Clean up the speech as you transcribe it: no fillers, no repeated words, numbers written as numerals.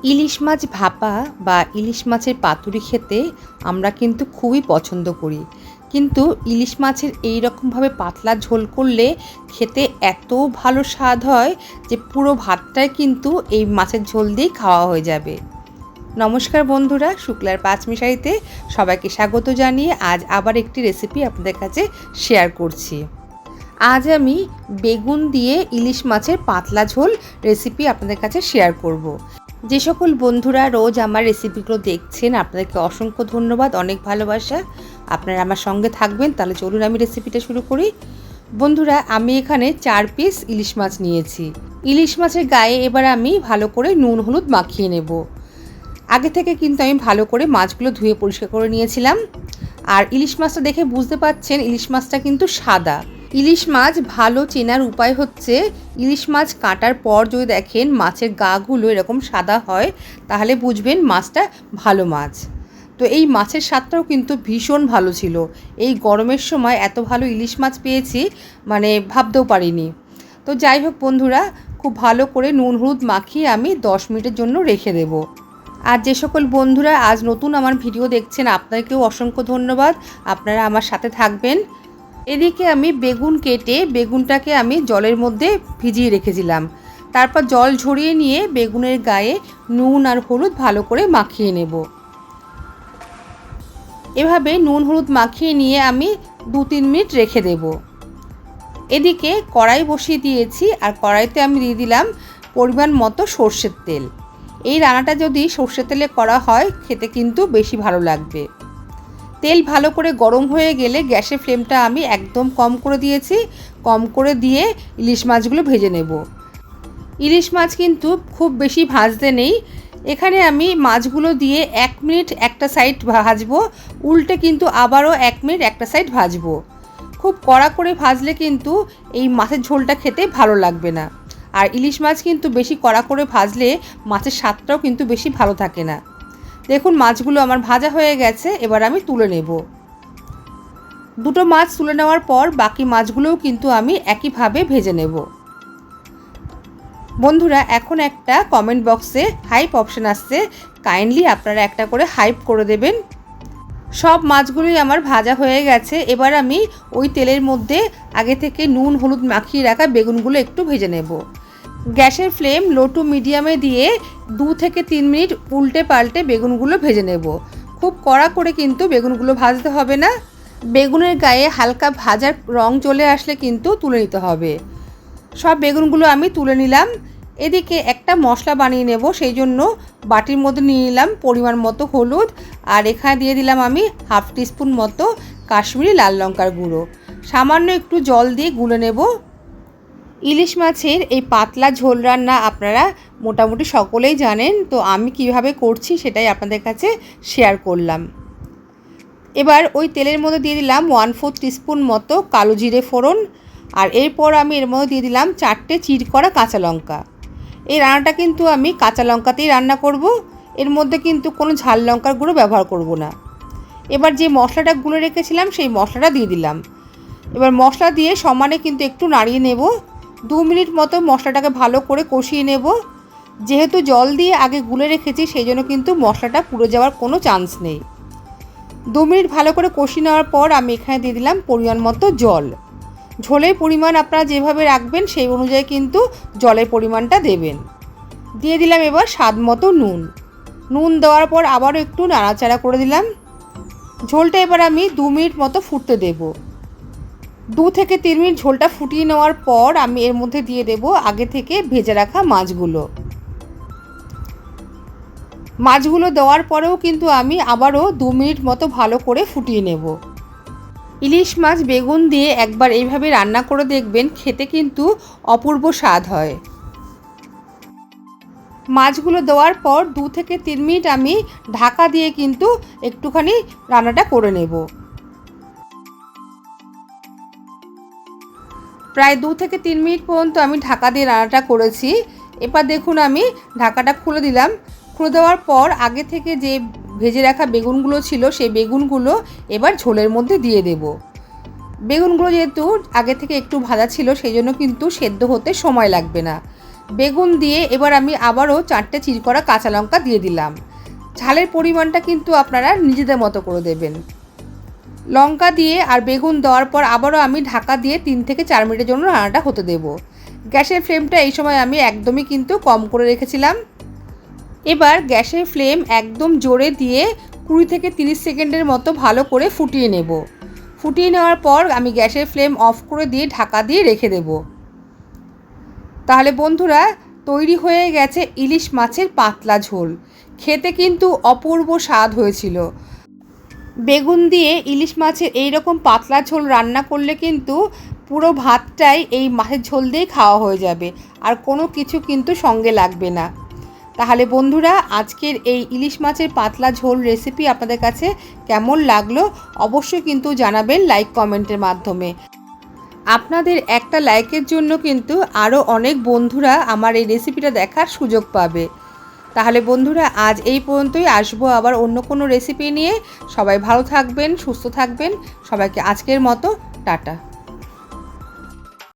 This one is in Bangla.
ইলিশ মাছ ভাপা বা ইলিশ মাছের পাতুরি খেতে আমরা কিন্তু খুবই পছন্দ করি, কিন্তু ইলিশ মাছের এই রকমভাবে পাতলা ঝোল করলে খেতে এত ভালো স্বাদ হয় যে পুরো ভাতটাই কিন্তু এই মাছের ঝোল দিয়েই খাওয়া হয়ে যাবে। নমস্কার বন্ধুরা, শুক্লার পাঁচমিশালিতে সবাইকে স্বাগত জানিয়ে আজ আবার একটি রেসিপি আপনাদের কাছে শেয়ার করছি। আজ আমি বেগুন দিয়ে ইলিশ মাছের পাতলা ঝোল রেসিপি আপনাদের কাছে শেয়ার করব। যে সকল বন্ধুরা রোজ আমার রেসিপিগুলো দেখছেন আপনাদেরকে অসংখ্য ধন্যবাদ, অনেক ভালোবাসা। আপনারা আমার সঙ্গে থাকবেন। তাহলে চলুন আমি রেসিপিটা শুরু করি। বন্ধুরা, আমি এখানে 4 পিস ইলিশ মাছ নিয়েছি। ইলিশ মাছের গায়ে এবার আমি ভালো করে নুন হলুদ মাখিয়ে নেব। আগে থেকে কিন্তু আমি ভালো করে মাছগুলো ধুয়ে পরিষ্কার করে নিয়েছিলাম। আর ইলিশ মাছটা দেখে বুঝতে পারছেন ইলিশ মাছটা কিন্তু সাদা। ইলিশ মাছ ভালো চেনার উপায় হচ্ছে, ইলিশ মাছ কাটার পর যদি দেখেন মাছের গাগুলো এরকম সাদা হয় তাহলে বুঝবেন মাছটা ভালো মাছ। তো এই মাছের স্বাদটাও কিন্তু ভীষণ ভালো ছিল। এই গরমের সময় এত ভালো ইলিশ মাছ পেয়েছি মানে ভাবতেও পারিনি। তো যাই হোক বন্ধুরা, খুব ভালো করে নুন হলুদ মাখিয়ে আমি 10 মিনিটের জন্য রেখে দেব। আর যে সকল বন্ধুরা আজ নতুন আমার ভিডিও দেখছেন আপনাদেরকেও অসংখ্য ধন্যবাদ, আপনারা আমার সাথে থাকবেন। এদিকে আমি বেগুন কেটে বেগুনটাকে আমি জলের মধ্যে ভিজিয়ে রেখেছিলাম। তারপর জল ঝরিয়ে নিয়ে বেগুনের গায়ে নুন আর হলুদ ভালো করে মাখিয়ে নেব। এভাবে নুন হলুদ মাখিয়ে নিয়ে আমি 2-3 মিনিট রেখে দেব। এদিকে কড়াই বসিয়ে দিয়েছি, আর কড়াইতে আমি দিয়ে দিলাম পরিমাণ মতো সর্ষের তেল। এই রান্নাটা যদি সর্ষের তেলে করা হয় খেতে কিন্তু বেশি ভালো লাগবে। তেল ভালো করে গরম হয়ে গেলে গ্যাসের ফ্লেমটা আমি একদম কম করে দিয়েছি। কম করে দিয়ে ইলিশ মাছগুলো ভেজে নেব। ইলিশ মাছ কিন্তু খুব বেশি ভাজতে নেই। এখানে আমি মাছগুলো দিয়ে 1 মিনিট একটা সাইড ভাজবো, উল্টে কিন্তু আবারও 1 মিনিট একটা সাইড ভাজবো। খুব কড়া করে ভাজলে কিন্তু এই মাছের ঝোলটা খেতে ভালো লাগবে না। আর ইলিশ মাছ কিন্তু বেশি কড়া করে ভাজলে মাছের স্বাদটাও কিন্তু বেশি ভালো থাকে না। দেখুন মাছগুলো আমার ভাজা হয়ে গেছে, এবার আমি তুলে নেব। দুটো মাছ তুলে নেওয়ার পর বাকি মাছগুলোও কিন্তু আমি একইভাবে ভেজে নেব। বন্ধুরা, এখন একটা কমেন্ট বক্সে হাইপ অপশান আসছে, কাইন্ডলি আপনারা একটা করে হাইপ করে দেবেন। সব মাছগুলোই আমার ভাজা হয়ে গেছে। এবার আমি ওই তেলের মধ্যে আগে থেকে নুন হলুদ মাখিয়ে রাখা বেগুনগুলো একটু ভেজে নেব। গ্যাসের ফ্লেম লো টু মিডিয়ামে দিয়ে 2 থেকে 3 মিনিট উল্টে পাল্টে বেগুনগুলো ভেজে নেব। খুব কড়া করে কিন্তু বেগুনগুলো ভাজতে হবে না। বেগুনের গায়ে হালকা ভাজার রং চলে আসলে কিন্তু তুলে নিতে হবে। সব বেগুনগুলো আমি তুলে নিলাম। এদিকে একটা মশলা বানিয়ে নেব, সেই জন্য বাটির মধ্যে নিয়ে নিলাম পরিমাণ মতো হলুদ, আর এখানে দিয়ে দিলাম আমি 1/2 টিস্পুন মতো কাশ্মীরি লাল লঙ্কার গুঁড়ো। সামান্য একটু জল দিয়ে গুলে নেব। ইলিশ মাছের এই পাতলা ঝোল রান্না আপনারা মোটামুটি সকলেই জানেন, তো আমি কিভাবে করছি সেটাই আপনাদের কাছে শেয়ার করলাম। এবার ওই তেলের মধ্যে দিয়ে দিলাম 1/4 টিস্পুন মতো কালো জিরে ফোড়ন, আর এরপর আমি এর মধ্যে দিয়ে দিলাম 4টে চির করা কাঁচা লঙ্কা। এই রান্নাটা কিন্তু আমি কাঁচা লঙ্কাতেই রান্না করব, এর মধ্যে কিন্তু কোনো ঝাল লঙ্কার গুঁড়ো ব্যবহার করব না। এবার যে মশলাটা গুলে রেখেছিলাম সেই মশলাটা দিয়ে দিলাম। এবার মশলা দিয়ে সমানে কিন্তু একটু নাড়িয়ে নেব। 2 মিনিট মতো মশলাটাকে ভালো করে কষিয়ে নেব। যেহেতু জল দিয়ে আগে গুলে রেখেছি সেই জন্য কিন্তু মশলাটা পুড়ে যাওয়ার কোনো চান্স নেই। 2 মিনিট ভালো করে কষিয়ে নেওয়ার পর আমি এখানে দিয়ে দিলাম পরিমাণ মতো জল। ঝোলের পরিমাণ আপনারা যেভাবে রাখবেন সেই অনুযায়ী কিন্তু জলের পরিমাণটা দেবেন। দিয়ে দিলাম এবার স্বাদ মতো নুন। নুন দেওয়ার পর আবারও একটু নাড়াচাড়া করে দিলাম। ঝোলটা এবার আমি 2 মিনিট মতো ফুটতে দেব। 2 থেকে 3 মিনিট ঝোলটা ফুটিয়ে নেওয়ার পর আমি এর মধ্যে দিয়ে দেব আগে থেকে ভেজে রাখা মাছগুলো। মাছগুলো দেওয়ার পরেও কিন্তু আমি আবারও 2 মিনিট মতো ভালো করে ফুটিয়ে নেব। ইলিশ মাছ বেগুন দিয়ে একবার এইভাবে রান্না করে দেখবেন, খেতে কিন্তু অপূর্ব স্বাদ হয়। মাছগুলো দেওয়ার পর 2 থেকে 3 মিনিট আমি ঢাকা দিয়ে কিন্তু একটুখানি রান্নাটা করে নেব। প্রায় 2 থেকে 3 মিনিট পর্যন্ত আমি ঢাকা দিয়ে রান্নাটা করেছি। এবার দেখুন আমি ঢাকাটা খুলে দিলাম। খুলে দেওয়ার পর আগে থেকে যে ভেজে রাখা বেগুনগুলো ছিল সেই বেগুনগুলো এবার ঝোলের মধ্যে দিয়ে দেব। বেগুনগুলো যেহেতু আগে থেকে একটু ভাজা ছিল সেই জন্য কিন্তু সেদ্ধ হতে সময় লাগবে না। বেগুন দিয়ে এবার আমি আবারও 4টে চিড় করা কাঁচা লঙ্কা দিয়ে দিলাম। ঝালের পরিমাণটা কিন্তু আপনারা নিজেদের মতো করে দেবেন। লঙ্কা দিয়ে আর বেগুন দেওয়ার পর আবারও আমি ঢাকা দিয়ে 3 থেকে 4 মিনিটের জন্য রান্নাটা হতে দেব। গ্যাসের ফ্লেমটা এই সময় আমি একদমই কিন্তু কম করে রেখেছিলাম। এবার গ্যাসের ফ্লেম একদম জোরে দিয়ে 20 থেকে 30 সেকেন্ডের মতো ভালো করে ফুটিয়ে নেব। ফুটিয়ে নেওয়ার পর আমি গ্যাসের ফ্লেম অফ করে দিয়ে ঢাকা দিয়ে রেখে দেব। তাহলে বন্ধুরা তৈরি হয়ে গেছে ইলিশ মাছের পাতলা ঝোল। খেতে কিন্তু অপূর্ব স্বাদ হয়েছিল। বেগুন দিয়ে ইলিশ মাছের এই রকম পাতলা ঝোল রান্না করলে কিন্তু পুরো ভাতটাই এই মাছের ঝোল দিয়েই খাওয়া হয়ে যাবে, আর কোনো কিছু কিন্তু সঙ্গে লাগবে না। তাহলে বন্ধুরা আজকের এই ইলিশ মাছের পাতলা ঝোল রেসিপি আপনাদের কাছে কেমন লাগলো অবশ্যই কিন্তু জানাবেন লাইক কমেন্টের মাধ্যমে। আপনাদের একটা লাইকের জন্য কিন্তু আরও অনেক বন্ধুরা আমার এই রেসিপিটা দেখার সুযোগ পাবে। তাহলে বন্ধুরা আজ এই পর্যন্তই, আসবো আবার অন্য কোনো রেসিপি নিয়ে। সবাই ভালো থাকবেন, সুস্থ থাকবেন। সবাইকে আজকের মতো টাটা।